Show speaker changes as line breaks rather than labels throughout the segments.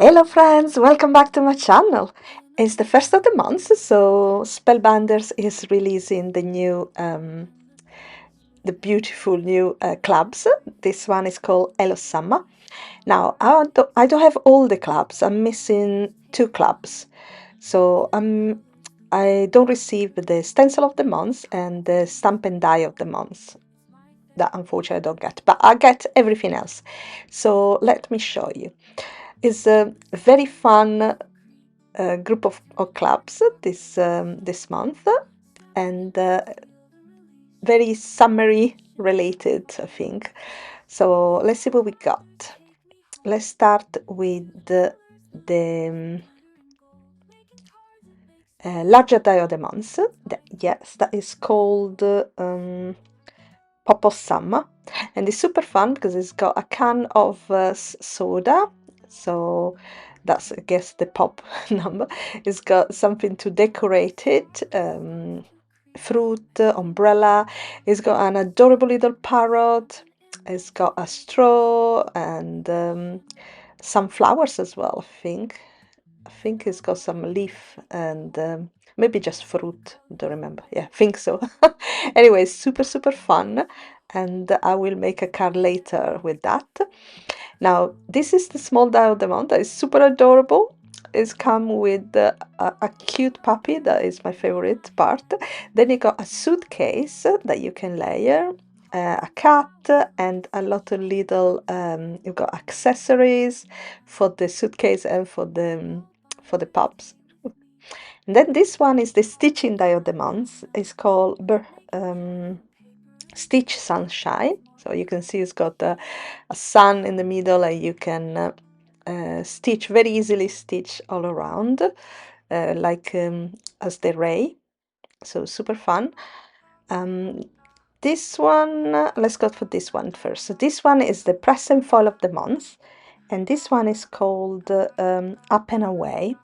Hello friends, welcome back to my channel. It's the first of the month, so Spellbinders is releasing the beautiful new clubs. This one is called Hello Summer. Now, I don't have all the clubs. I'm missing two clubs. So I don't receive the stencil of the month and the stamp and die of the month. That unfortunately I don't get, but I get everything else. So let me show you. It's a very fun group of clubs this month, and very summery related, I think. So let's see what we got. Let's start with the larger diademonds. Yes, that is called Pop of Summer, and it's super fun because it's got a can of soda, so that's, I guess, the pop number. It's got something to decorate it, fruit, umbrella. It's got an adorable little parrot. It's got a straw and some flowers as well, I think. I think it's got some leaf and maybe just fruit. Don't remember. Yeah, I think so. Anyway, super, super fun. And I will make a card later with that. Now, this is the small diamond that is super adorable. It's come with a cute puppy. That is my favorite part. Then you got a suitcase that you can layer, a cat, and a lot of little. You've got accessories for the suitcase and for the pups. And then this one is the stitching diademonds. It's called Stitch Sunshine. So you can see it's got a sun in the middle, and you can stitch very easily, stitch all around, like as the ray. So super fun. This one, let's go for this one first. So this one is the press and foil of the month, and this one is called Up and Away.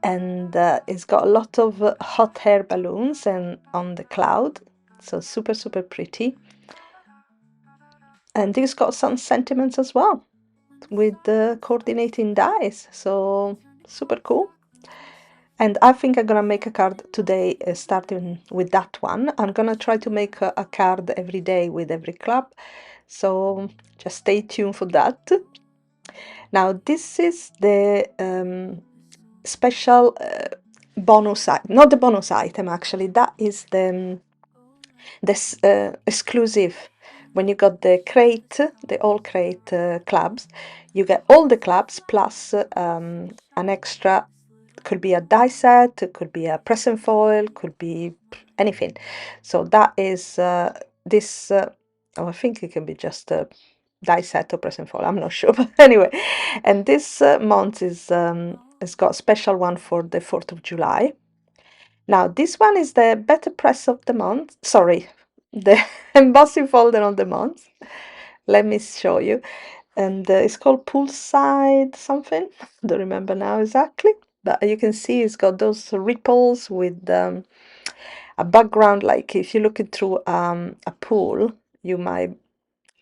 And it's got a lot of hot air balloons and on the cloud, so super, super pretty. And this got some sentiments as well with the coordinating dies, so super cool. And I think I'm gonna make a card today, starting with that one. I'm gonna try to make a card every day with every club, so just stay tuned for that. Now this is the special bonus item, not the bonus item actually, that is the this exclusive. When you got the crate, the all crate clubs, you get all the clubs plus an extra. Could be a die set, it could be a press and foil, could be anything. So that is this. Oh, I think it can be just a die set or press and foil. I'm not sure, but anyway. And this month is has got a special one for the 4th of July. Now, this one is the BetterPress of the month. Sorry, the embossing folder of the month. Let me show you. And it's called Poolside something. Don't remember now exactly. But you can see it's got those ripples with a background. Like if you look it through a pool, you might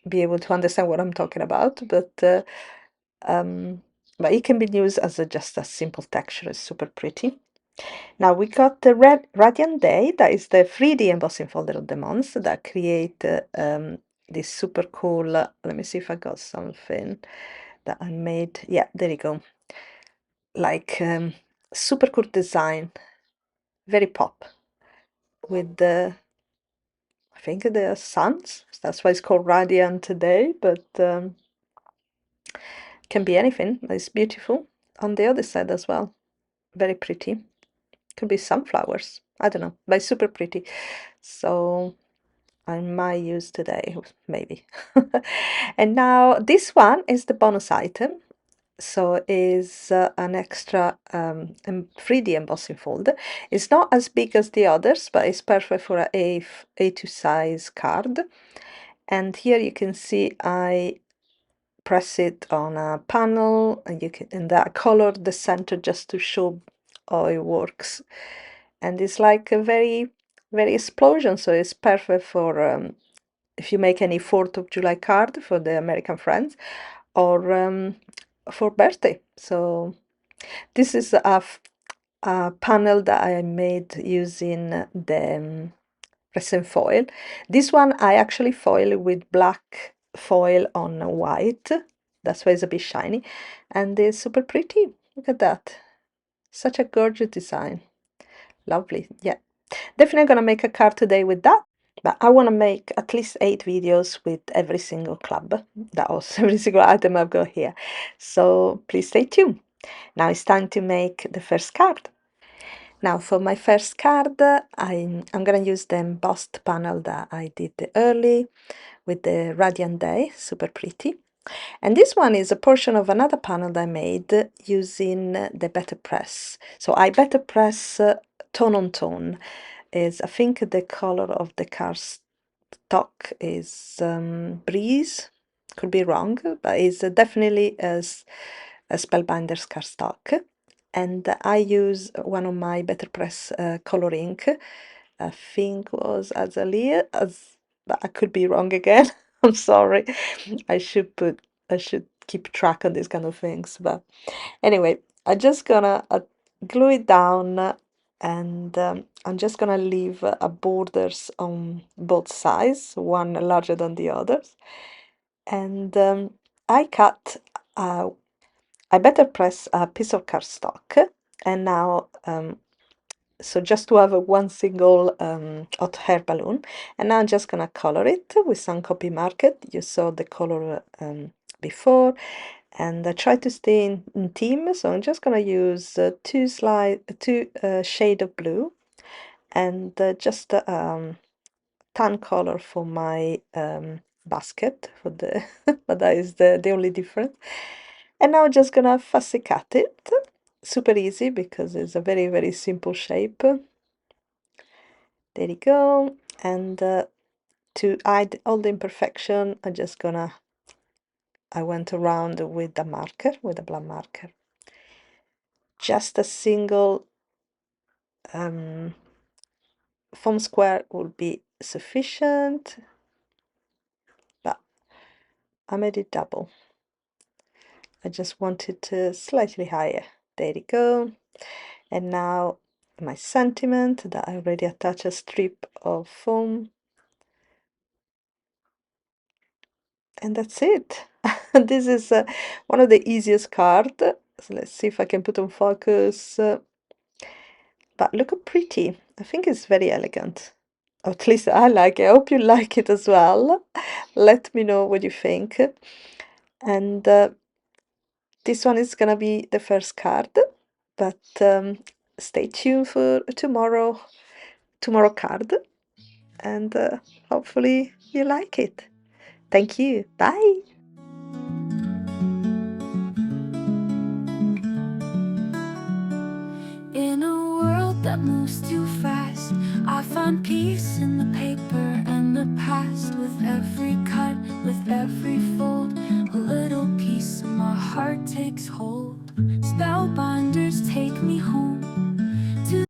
be able to understand what I'm talking about. But it can be used as just a simple texture. It's super pretty. Now we got the Radiant Day, that is the 3D embossing folder of the month that create this super cool, let me see if I got something that I made. Yeah, there you go. Like super cool design, very pop with the, I think the suns. That's why it's called Radiant Day, but can be anything. It's beautiful. On the other side as well, very pretty. Could be sunflowers. I don't know, but it's super pretty. So I might use today, maybe. And now this one is the bonus item. So is an extra 3D embossing folder. It's not as big as the others, but it's perfect for a A2 size card. And here you can see I press it on a panel, and you can, and that color the center just to show how it works. And it's like a very, very explosion, so it's perfect for if you make any 4th of July card for the American friends, or for birthday. So this is a panel that I made using the resin foil. This one I actually foil with black foil on white. That's why it's a bit shiny. And it's super pretty. Look at that. Such a gorgeous design. Lovely. Yeah. Definitely gonna make a card today with that. But I want to make at least 8 videos with every single club. That was every single item I've got here. So please stay tuned. Now it's time to make the first card. Now for my first card, I'm gonna use the embossed panel that I did early with the Radiant Day, super pretty. And this one is a portion of another panel that I made using the BetterPress. So I BetterPress tone on tone. I think the color of the cardstock is Breeze. Could be wrong, but it's definitely a Spellbinders cardstock. And I use one of my BetterPress color ink. I think was Azalea, but I could be wrong again. I'm sorry. I should keep track on these kind of things. But anyway, I'm just gonna glue it down, and I'm just gonna leave borders on both sides, one larger than the others. And I cut I better press a piece of cardstock, and now so just to have one single hot air balloon, and now I'm just gonna color it with some copy marker. You saw the color before, and I try to stay in theme, so I'm just gonna use two shade of blue, and just tan color for my basket for the but that is the only difference. And now I'm just gonna fussy cut it. Super easy because it's a very, very simple shape. There you go. And to hide all the imperfection, I went around with a marker, with a black marker. Just a single foam square will be sufficient, but I made it double. I just wanted to slightly higher. There you go. And now my sentiment that I already attached a strip of foam. And that's it. This is one of the easiest cards. So let's see if I can put on focus. But look how pretty. I think it's very elegant. Or at least I like it. I hope you like it as well. Let me know what you think. And this one is gonna be the first card. But stay tuned for tomorrow card. And hopefully you like it. Thank you. Bye.
In a world that moves too fast, I find peace in